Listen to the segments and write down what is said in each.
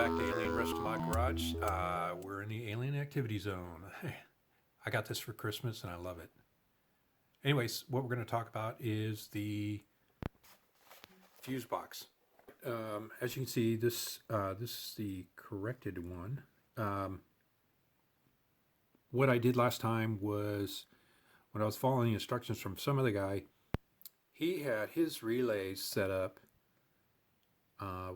back to Alien Restomod Garage. We're in the alien activity zone. I got this for Christmas and I love it. Anyways, what we're going to talk about is the fuse box. As you can see, this is the corrected one. What I did last time was, when I was following instructions from some other guy, he had his relays set up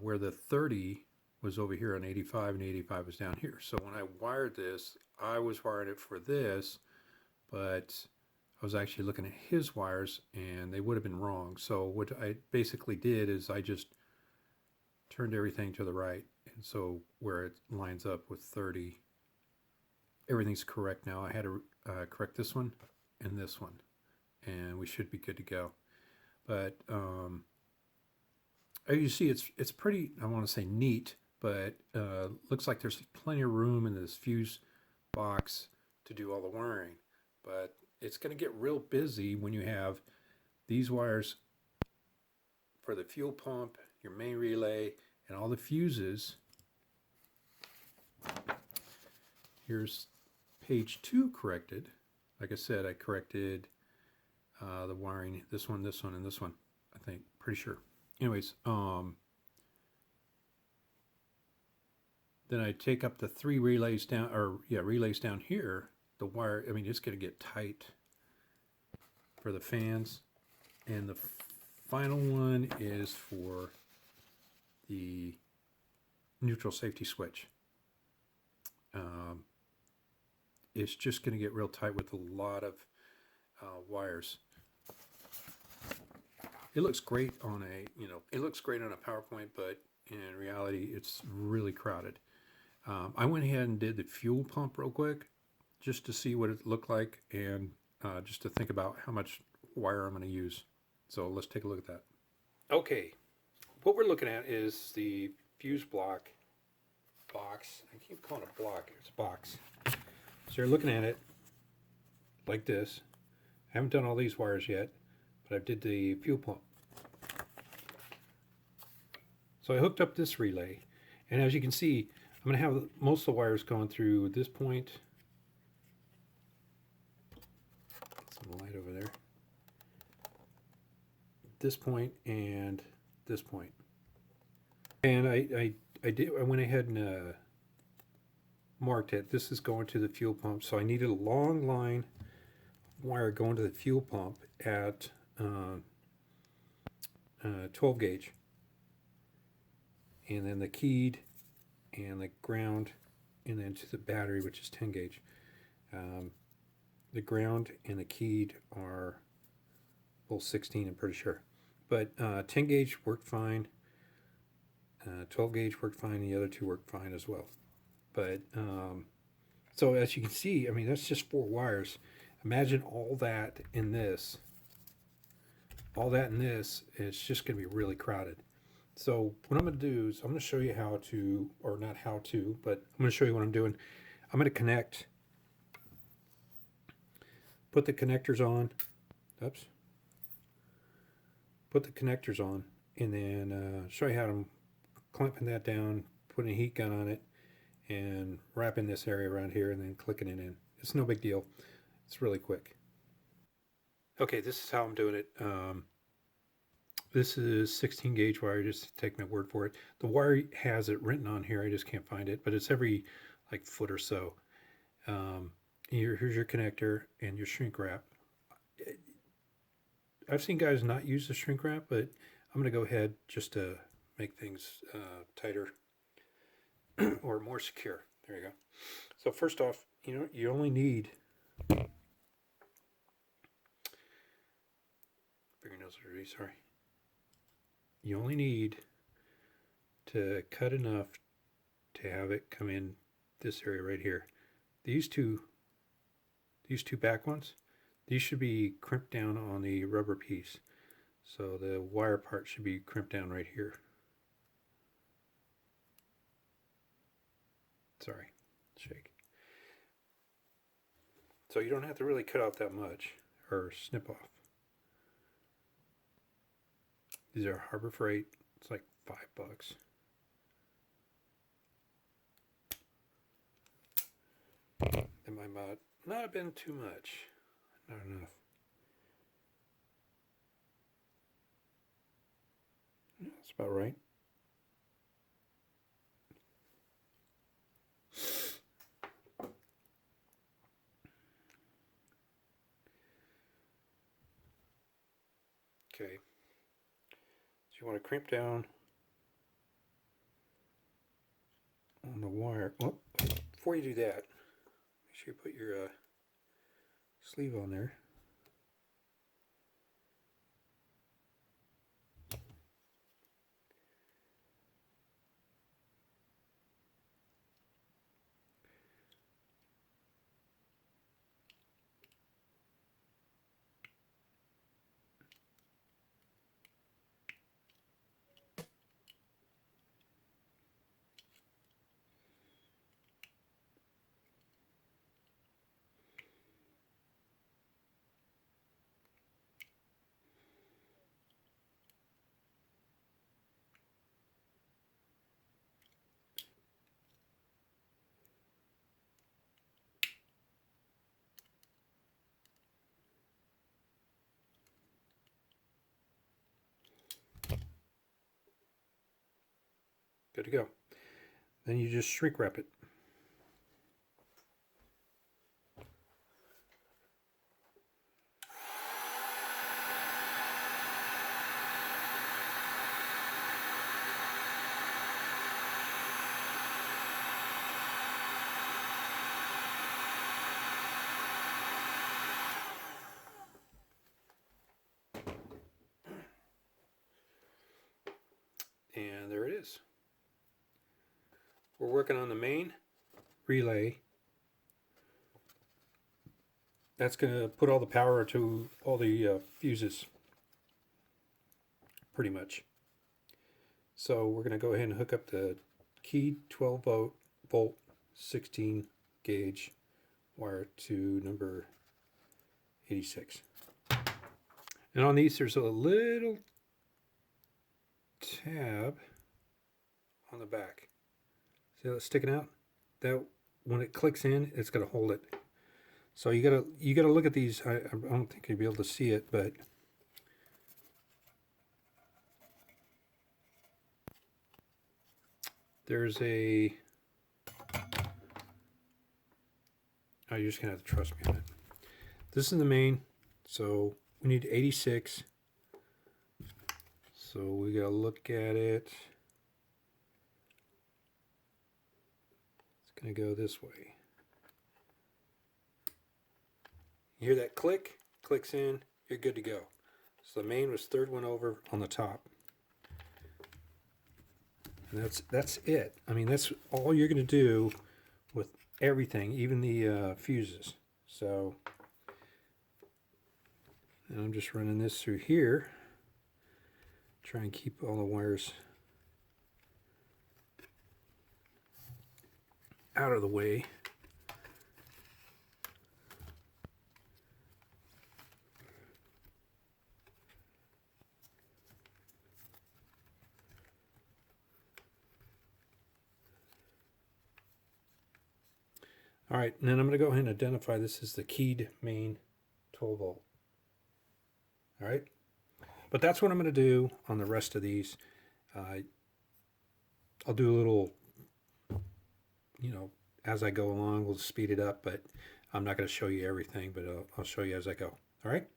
where the 30 was over here on 85 and 85 was down here. So when I wired this, I was wiring it for this, but I was actually looking at his wires and they would have been wrong. So what I basically did is I just turned everything to the right. And so where it lines up with 30, everything's correct now. I had to correct this one and this one, and we should be good to go. But as you see, it's pretty, I want to say neat, but looks like there's plenty of room in this fuse box to do all the wiring. But it's going to get real busy when you have these wires for the fuel pump, your main relay, and all the fuses. Here's page 2 corrected. Like I said, I corrected the wiring, this one, and this one, I think, pretty sure. Anyways, then I take up the 3 relays down, relays down here. The wire, I mean, it's going to get tight for the fans. And the final one is for the neutral safety switch. It's just going to get real tight with a lot of wires. It looks great on a, PowerPoint, but in reality, it's really crowded. I went ahead and did the fuel pump real quick, just to see what it looked like, and just to think about how much wire I'm going to use. So let's take a look at that. Okay, what we're looking at is the fuse block box. I keep calling it block, it's a box. So you're looking at it like this. I haven't done all these wires yet, but I did the fuel pump. So I hooked up this relay, and as you can see, I'm going to have most of the wires going through this point. Some light over there. This point and this point. And I went ahead and marked it. This is going to the fuel pump, so I needed a long line of wire going to the fuel pump at 12 gauge, and then the keyed and the ground, and then to the battery, which is 10 gauge. The ground and the keyed are both 16, I'm pretty sure, but 10 gauge worked fine, 12 gauge worked fine, the other two worked fine as well. But so as you can see, I mean, that's just 4 wires. Imagine all that in this. All that in this, it's just going to be really crowded. So what I'm going to do is I'm going to show you how to, or not how to, but I'm going to show you what I'm doing. I'm going to connect, put the connectors on, put the connectors on, and then show you how I'm clamping that down, putting a heat gun on it, and wrapping this area around here, and then clicking it in. It's no big deal. It's really quick. Okay, this is how I'm doing it. This is 16 gauge wire, just take my word for it. The wire has it written on here, I just can't find it, but it's every like foot or so. Here's your connector and your shrink wrap. I've seen guys not use the shrink wrap, but I'm going to go ahead just to make things tighter or more secure. There you go. So first off, you only need, fingernails are dirty, sorry. You only need to cut enough to have it come in this area right here. These two back ones, these should be crimped down on the rubber piece. So the wire part should be crimped down right here. Sorry, shake. So you don't have to really cut out that much or snip off. These are Harbor Freight. It's like $5. It might not have been too much. Not enough. That's about right. Okay. So you want to crimp down on the wire. Well, before you do that, make sure you put your sleeve on there. Good to go. Then you just shrink wrap it. And there it is. We're working on the main relay. That's going to put all the power to all the fuses, pretty much. So we're going to go ahead and hook up the keyed 12 volt 16 gauge wire to number 86. And on these there's a little tab on the back. See how it's sticking out? That when it clicks in, it's going to hold it. So you gotta look at these. I don't think you'll be able to see it, but there's a. Oh, you're just gonna have to trust me on it. This is the main, so we need 86. So we gotta look at it. It's gonna go this way. You hear that click? Clicks in, you're good to go. So the main was third one over on the top. And that's it. I mean, that's all you're gonna do with everything, even the fuses. So, and I'm just running this through here. Try and keep all the wires out of the way. All right, and then I'm going to go ahead and identify this as the keyed main 12 volt. All right, but that's what I'm going to do on the rest of these. I'll do a little, as I go along, we'll speed it up, but I'm not going to show you everything, but I'll show you as I go. All right.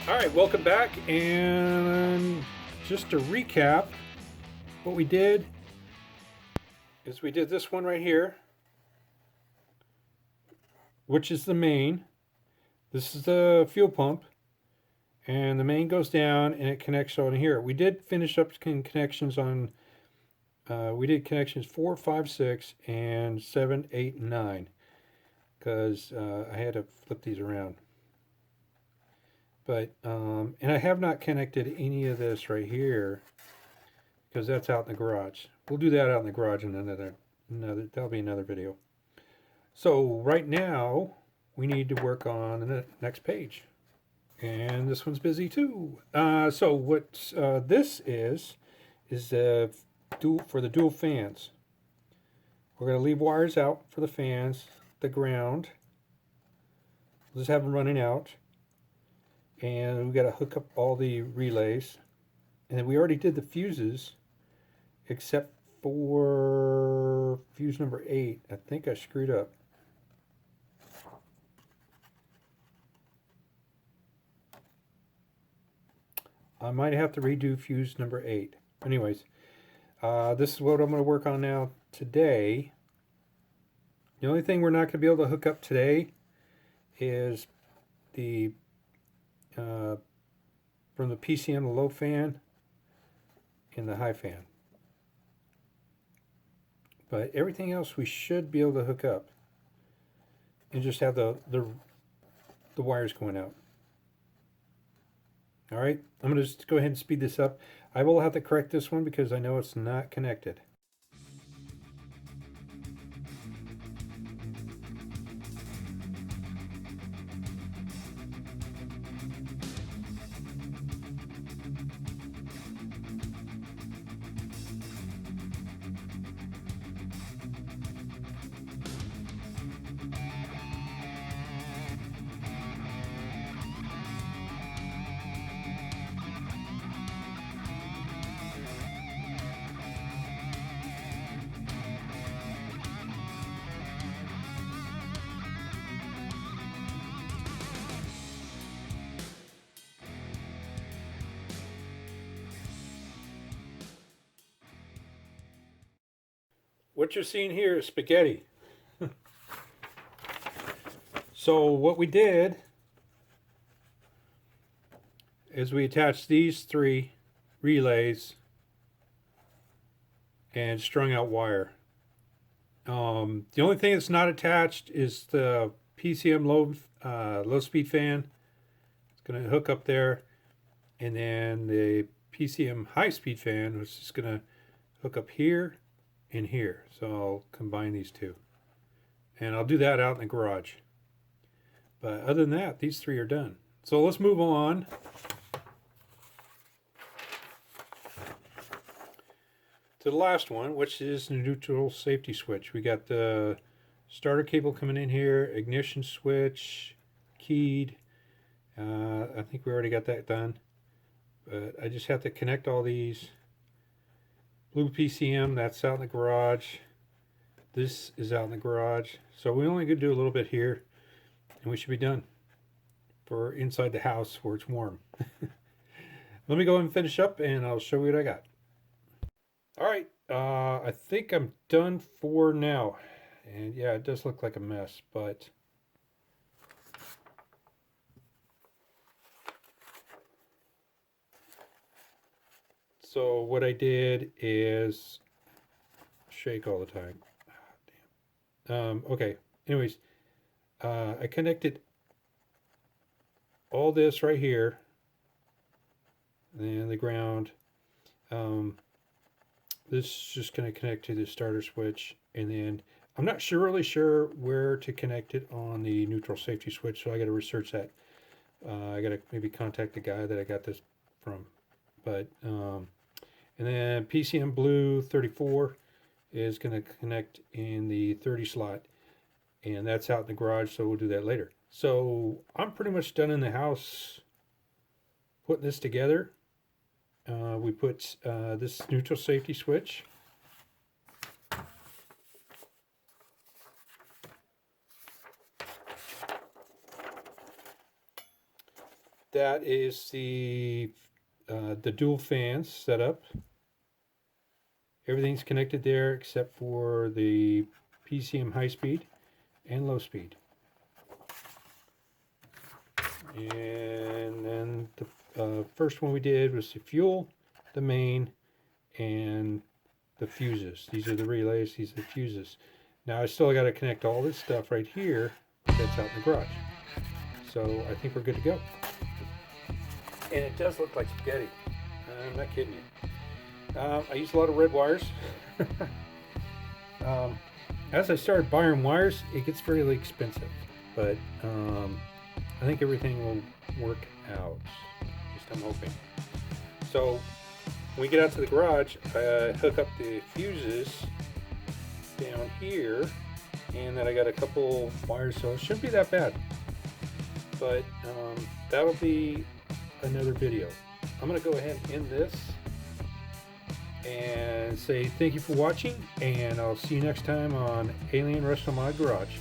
All right, welcome back. And just to recap, what we did is we did this one right here, which is the main. This is the fuel pump, and the main goes down and it connects on here. We did finish up connections on, we did connections 4, 5, 6, and 7, 8, and 9, because I had to flip these around. But, and I have not connected any of this right here, because that's out in the garage. We'll do that out in the garage in another that'll be another video. So right now, we need to work on the next page. And this one's busy too. So what this is for the dual fans. We're going to leave wires out for the fans, the ground. We'll just have them running out. And we've got to hook up all the relays. And then we already did the fuses, except for fuse number 8. I think I screwed up. I might have to redo fuse number 8. Anyways, this is what I'm going to work on now today. The only thing we're not going to be able to hook up today is the from the PCM, the low fan, and the high fan. But everything else we should be able to hook up and just have the wires going out. All right, I'm going to just go ahead and speed this up. I will have to correct this one because I know it's not connected. What you're seeing here is spaghetti. So what we did is we attached these 3 relays and strung out wire. The only thing that's not attached is the PCM low speed fan. It's going to hook up there, and then the PCM high speed fan, which is going to hook up here and here. So I'll combine these two, and I'll do that out in the garage. But other than that, these 3 are done. So let's move on to the last one, which is the neutral safety switch. We got the starter cable coming in here, ignition switch, keyed. I think we already got that done. But I just have to connect all these. Blue PCM, that's out in the garage. This is out in the garage. So we only could do a little bit here, and we should be done for inside the house where it's warm. Let me go and finish up, and I'll show you what I got. All right, I think I'm done for now. And yeah, it does look like a mess, but so what I did is shake all the time. Damn. Okay, anyways, I connected all this right here, and the ground. This is just going to connect to the starter switch, and then I'm not really sure where to connect it on the neutral safety switch, so I got to research that. I got to maybe contact the guy that I got this from. But and then PCM Blue 34 is going to connect in the 30 slot, and that's out in the garage, so we'll do that later. So I'm pretty much done in the house putting this together. We put this neutral safety switch. that is the dual fans setup. Everything's connected there except for the PCM high speed and low speed. And then the first one we did was the fuel, the main, and the fuses. These are the relays, these are the fuses. Now I still got to connect all this stuff right here that's out in the garage. So I think we're good to go. And it does look like spaghetti. I'm not kidding you. I use a lot of red wires. As I started buying wires, it gets fairly expensive. But I think everything will work out. At least I'm hoping. So when we get out to the garage, I hook up the fuses down here, and then I got a couple wires, so it shouldn't be that bad. But that'll be another video. I'm going to go ahead and end this and say thank you for watching, and I'll see you next time on Alien Restomod Garage.